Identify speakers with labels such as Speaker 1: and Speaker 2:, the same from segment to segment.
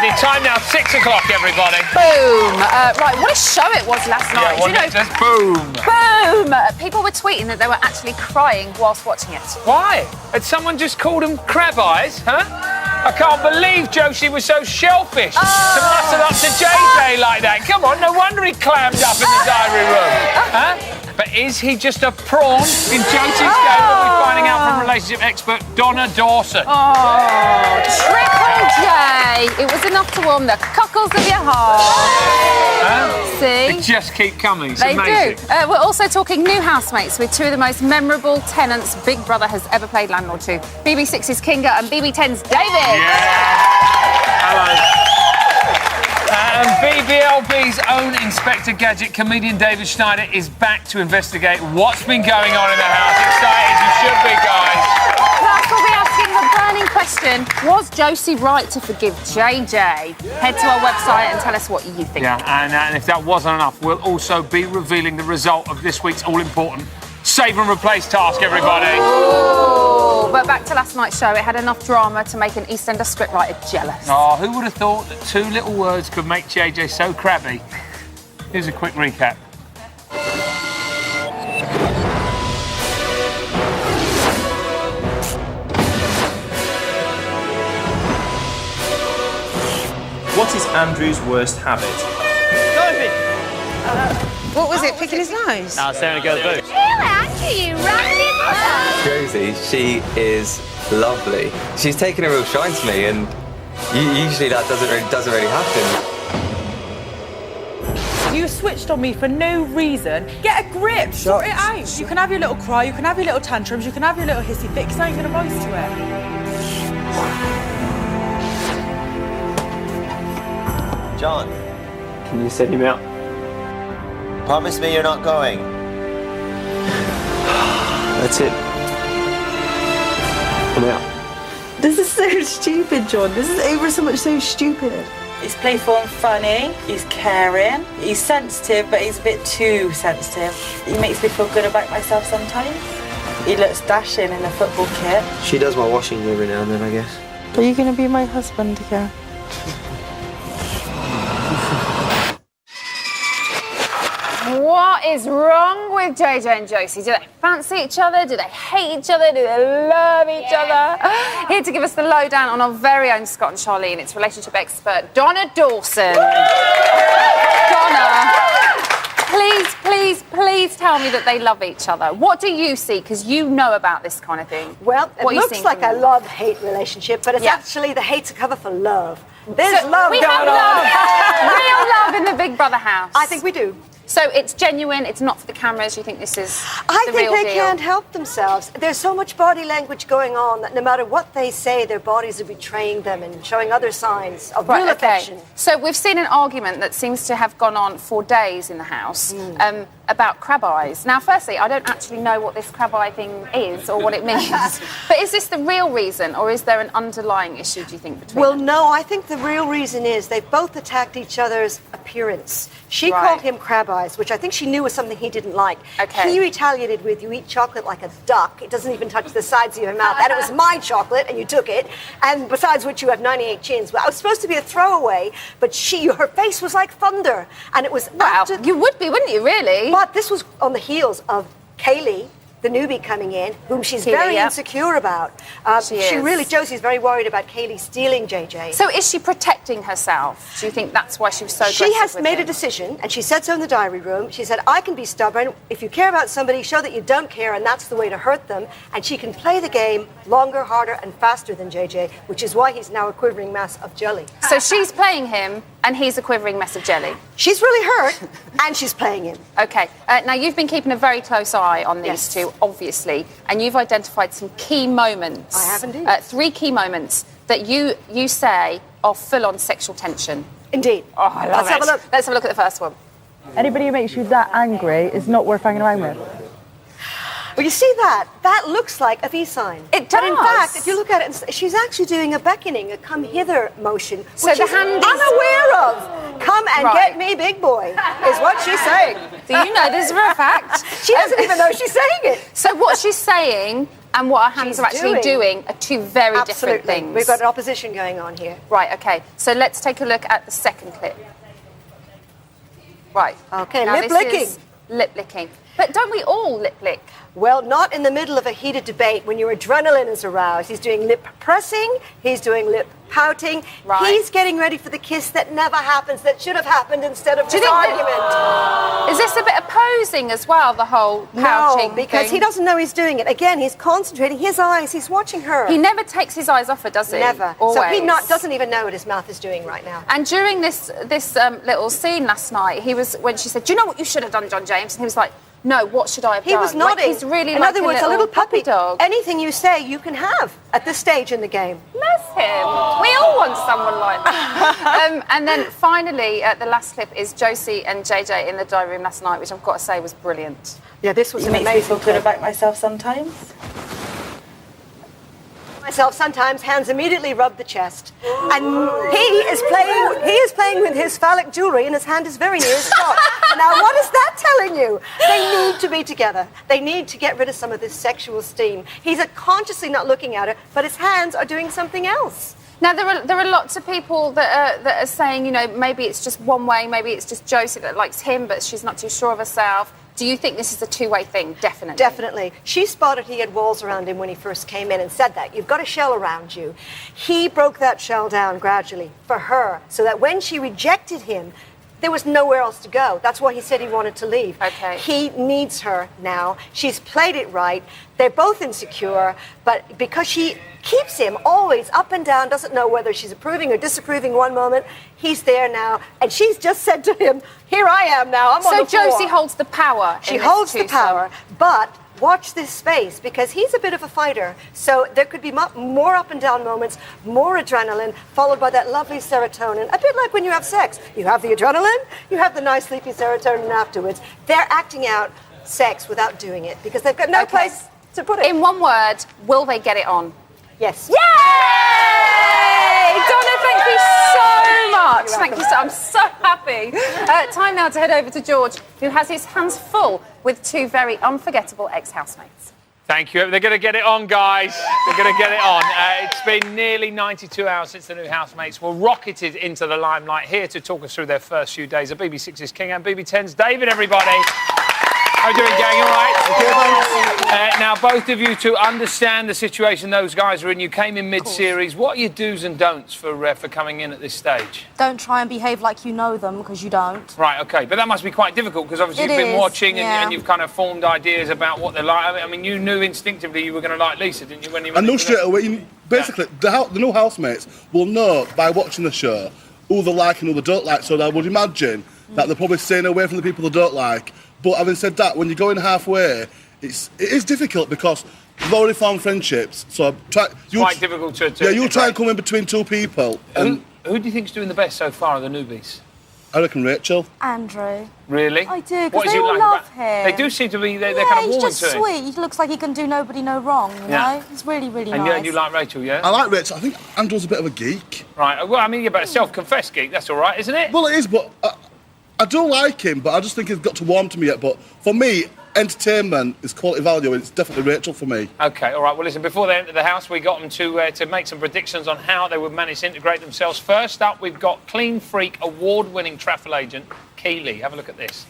Speaker 1: Friday. Time now, 6 o'clock, everybody.
Speaker 2: Boom. Right, what a show it was last night.
Speaker 1: Yeah, just boom.
Speaker 2: Boom. People were tweeting that they were actually crying whilst watching it.
Speaker 1: Why? Had someone just called them crab eyes, huh? I can't believe Josie was so shellfish to muscle up to JJ like that. Come on, no wonder he clammed up in the diary room. Huh? But is he just a prawn in Josie's game? We'll be finding out from relationship expert Donna Dawson.
Speaker 2: Triple J. It was enough to warm the cockles of your heart. See?
Speaker 1: They just keep coming. It's
Speaker 2: they
Speaker 1: amazing.
Speaker 2: do. We're also talking new housemates with two of the most memorable tenants Big Brother has ever played landlord to. BB6's Kinga and BB10's David.
Speaker 1: Yeah. Hello. And BBLB's own Inspector Gadget comedian David Schneider is back to investigate what's been going on in the house. Excited you should be, guys.
Speaker 2: Plus, we'll be asking the burning question, was Josie right to forgive JJ? Head to our website and tell us what you think.
Speaker 1: Yeah, and if that wasn't enough, we'll also be revealing the result of this week's all-important Save and Replace task, everybody.
Speaker 2: Ooh, but back to last night's show, it had enough drama to make an EastEnders scriptwriter jealous.
Speaker 1: Oh, who would have thought that two little words could make JJ so crabby? Here's a quick recap.
Speaker 3: What is Andrew's worst habit?
Speaker 4: What was it, picking his nose?
Speaker 5: No, staring at a girl's boobs.
Speaker 6: Andrew, you run
Speaker 7: Josie, she is lovely. She's taken a real shine to me, and usually that doesn't really happen.
Speaker 4: You switched on me for no reason. Get a grip, sort it out. You can have your little cry, you can have your little tantrums, you can have your little hissy fits. I ain't gonna rise to it.
Speaker 8: John,
Speaker 5: Can you send him out?
Speaker 8: promise me you're not going.
Speaker 5: That's it. I'm out.
Speaker 9: This is so stupid, John. This is over so stupid.
Speaker 4: He's playful and funny, he's caring, he's sensitive, but he's a bit too sensitive. He makes me feel good about myself sometimes. He looks dashing in a football kit.
Speaker 5: She does my washing every now and then, I guess.
Speaker 4: Are you going to be my husband again?
Speaker 2: What is wrong with JJ and Josie? Do they fancy each other? Do they hate each other? Do they love each other? Here to give us the lowdown on our very own Scott and Charlene, it's relationship expert Donna Dawson. Donna, please tell me that they love each other. What do you see? Because you know about this kind of thing.
Speaker 6: Well, it looks like a love-hate relationship, but it's actually the hate's a cover for love. There's love
Speaker 2: we
Speaker 6: going
Speaker 2: have
Speaker 6: on.
Speaker 2: love. Real love in the Big Brother house.
Speaker 6: I think we do.
Speaker 2: So it's genuine, it's not for the cameras, you think this is
Speaker 6: I
Speaker 2: the
Speaker 6: think
Speaker 2: real
Speaker 6: they
Speaker 2: deal?
Speaker 6: can't help themselves. There's so much body language going on that no matter what they say, their bodies are betraying them and showing other signs of real affection.
Speaker 2: So we've seen an argument that seems to have gone on for days in the house about crab eyes. Now, firstly, I don't actually know what this crab eye thing is or what it means. But is this the real reason, or is there an underlying issue, do you think, between them?
Speaker 6: No, I think the real reason is they've both attacked each other's appearance. She called him crab eyes, which I think she knew was something he didn't like.
Speaker 2: Okay.
Speaker 6: He retaliated with, you eat chocolate like a duck. It doesn't even touch the sides of your mouth. And it was my chocolate, and you took it. And besides which, you have 98 chins. Well, I was supposed to be a throwaway, but her face was like thunder. And it was after...
Speaker 2: You would be, wouldn't you, really?
Speaker 6: But this was on the heels of Kaylee, the newbie coming in, whom she's very insecure about. Josie's very worried about Kaylee stealing JJ.
Speaker 2: So is she protecting herself? Do you think that's why she was so aggressive?
Speaker 6: She has made a decision, and she said so in the diary room. She said, I can be stubborn. If you care about somebody, show that you don't care, and that's the way to hurt them. And she can play the game longer, harder, and faster than JJ, which is why he's now a quivering mass of jelly.
Speaker 2: So she's playing him, and he's a quivering mess of jelly.
Speaker 6: She's really hurt, and she's playing him.
Speaker 2: Okay. Now, you've been keeping a very close eye on these two, obviously, and you've identified some key moments.
Speaker 6: I have indeed.
Speaker 2: 3 key moments that you say are full-on sexual tension.
Speaker 6: Indeed.
Speaker 2: Oh, I love it. Let's have a look at the first one.
Speaker 4: Anybody who makes you that angry is not worth hanging around with.
Speaker 6: Well, you see that? That looks like a V sign.
Speaker 2: It
Speaker 6: But in
Speaker 2: does.
Speaker 6: fact, if you look at it, she's actually doing a beckoning, a come hither motion,
Speaker 2: So
Speaker 6: which
Speaker 2: the
Speaker 6: she's
Speaker 2: hand is-
Speaker 6: unaware of. Come and
Speaker 2: Right.
Speaker 6: get me, big boy, is what she's saying.
Speaker 2: Do you know this for a fact?
Speaker 6: She doesn't even know she's saying it.
Speaker 2: So what she's saying and what her hands
Speaker 6: She's
Speaker 2: are actually doing are two very different
Speaker 6: Absolutely.
Speaker 2: things.
Speaker 6: We've got an opposition going on here.
Speaker 2: Right, okay. So let's take a look at the second clip. Right.
Speaker 6: Okay,
Speaker 2: Now
Speaker 6: lip
Speaker 2: this
Speaker 6: licking.
Speaker 2: is lip licking. But don't we all lip lick?
Speaker 6: Well, not in the middle of a heated debate when your adrenaline is aroused. He's doing lip pressing, he's doing lip pouting.
Speaker 2: Right.
Speaker 6: He's getting ready for the kiss that never happens, that should have happened instead of
Speaker 2: Do you
Speaker 6: this
Speaker 2: think that-
Speaker 6: argument.
Speaker 2: Is this a bit of posing as well, the whole pouting
Speaker 6: No, because
Speaker 2: thing?
Speaker 6: he doesn't know he's doing it. Again, he's concentrating. His eyes, he's watching her.
Speaker 2: He never takes his eyes off her, does he?
Speaker 6: Never.
Speaker 2: Always.
Speaker 6: So he doesn't even know what his mouth is doing right now.
Speaker 2: And during this little scene last night, when she said, "Do you know what you should have done, John James?" And he was like, "No, what should I have
Speaker 6: He
Speaker 2: done?"
Speaker 6: was
Speaker 2: Like,
Speaker 6: nodding.
Speaker 2: he's really
Speaker 6: in
Speaker 2: like
Speaker 6: other words, a little puppy
Speaker 2: dog.
Speaker 6: Anything you say, you can have at this stage in the game.
Speaker 2: Bless him. We all want someone like that. And then finally, the last clip is Josie and JJ in the diary room last night, which I've got to say was brilliant.
Speaker 6: Yeah, this was
Speaker 4: It
Speaker 6: an
Speaker 4: makes me
Speaker 6: amazing
Speaker 4: feel good
Speaker 6: clip.
Speaker 4: about myself sometimes.
Speaker 6: Myself sometimes hands immediately rub the chest, and he is playing with his phallic jewelry, and his hand is very near his cock. Now, what is that telling you? They need to be together. They need to get rid of some of this sexual steam. He's consciously not looking at her, but his hands are doing something else.
Speaker 2: Now, there are lots of people that are saying, you know, maybe it's just one way, maybe it's just Josie that likes him, but she's not too sure of herself. Do you think this is a two-way thing? Definitely.
Speaker 6: Definitely. She spotted he had walls around him when he first came in and said that. You've got a shell around you. He broke that shell down gradually for her so that when she rejected him, there was nowhere else to go. That's why he said he wanted to leave.
Speaker 2: Okay.
Speaker 6: He needs her now. She's played it right. They're both insecure, but because she keeps him always up and down, doesn't know whether she's approving or disapproving one moment, he's there now. And she's just said to him, here I am now, I'm on
Speaker 2: So
Speaker 6: the floor.
Speaker 2: Josie holds the power.
Speaker 6: She holds the power, but watch this space because he's a bit of a fighter. So there could be more up and down moments, more adrenaline, followed by that lovely serotonin. A bit like when you have sex. You have the adrenaline, you have the nice sleepy serotonin afterwards. They're acting out sex without doing it because they've got no place to put it.
Speaker 2: In one word, will they get it on?
Speaker 6: Yes.
Speaker 2: Yay! Donna, thank you so much. Thank you so I'm so happy. Time now to head over to George, who has his hands full with two very unforgettable ex-housemates.
Speaker 1: Thank you. They're going to get it on, guys. They're going to get it on. It's been nearly 92 hours since the new housemates were rocketed into the limelight. Here to talk us through their first few days of BB6's King and BB10's David, everybody. How are you doing, gang? All right? Now, both of you, to understand the situation those guys are in, you came in mid-series. What are your do's and don'ts for coming in at this stage?
Speaker 10: Don't try and behave like you know them, because you don't.
Speaker 1: Right, OK. But that must be quite difficult, because obviously you've been watching and you've kind of formed ideas about what they're like. I mean, you knew instinctively you were going to like Lisa, didn't you? When you
Speaker 11: I knew straight away. Basically, the new housemates will know by watching the show who they like and who they don't like. So I would imagine that they're probably staying away from the people they don't like. But having said that, when you're going halfway, it is difficult because you've already formed friendships. So
Speaker 1: it's quite difficult to
Speaker 11: yeah, you'll try and come in between two people. And
Speaker 1: who do you think's doing the best so far of the newbies?
Speaker 11: I reckon Rachel.
Speaker 10: Andrew.
Speaker 1: Really?
Speaker 10: I do,
Speaker 1: What
Speaker 10: because
Speaker 1: is
Speaker 10: they
Speaker 1: he
Speaker 10: all
Speaker 1: like
Speaker 10: love
Speaker 1: about-
Speaker 10: him.
Speaker 1: They do seem to be, they're kind of
Speaker 10: he's
Speaker 1: warm
Speaker 10: just
Speaker 1: to him.
Speaker 10: sweet. He looks like he can do nobody no wrong, you
Speaker 1: Yeah.
Speaker 10: know? He's really, really
Speaker 1: And
Speaker 10: nice.
Speaker 1: you like Rachel, yeah?
Speaker 11: I like Rachel. I think Andrew's a bit of a geek.
Speaker 1: Right, well, I mean, you're about a self-confessed geek, that's all right, isn't it?
Speaker 11: Well, it is, but I do like him, but I just think he's got to warm to me yet. But for me, entertainment is quality value, and it's definitely Rachel for me.
Speaker 1: OK, all right, well, listen, before they enter the house, we got them to make some predictions on how they would manage to integrate themselves. First up, we've got Clean Freak award-winning travel agent, Keely. Have a look at this.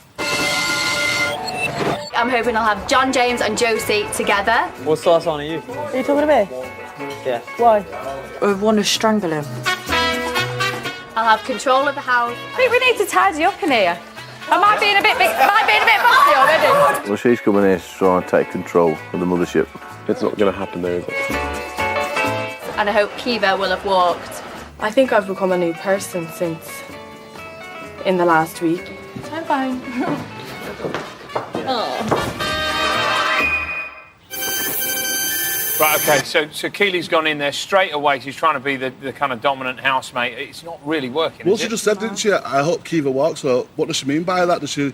Speaker 12: I'm hoping I'll have John James and Josie together.
Speaker 5: What star sign are you?
Speaker 4: Are you talking to me?
Speaker 5: Yeah.
Speaker 4: Why? I want to strangle him.
Speaker 12: I'll have control of the house.
Speaker 13: I think we need to tidy up in here. Am I being a bit fussy already?
Speaker 14: Well, she's coming here to try and take control of the mothership. It's not going to happen there, is it?
Speaker 12: And I hope Kiva will have walked.
Speaker 4: I think I've become a new person since in the last week.
Speaker 12: I'm fine.
Speaker 1: Right, OK, so Keely's gone in there straight away. She's trying to be the kind of dominant housemate. It's not really working,
Speaker 11: Well,
Speaker 1: is
Speaker 11: she
Speaker 1: it?
Speaker 11: just said, didn't she? I hope Kiva walks. So what does she mean by that? Does she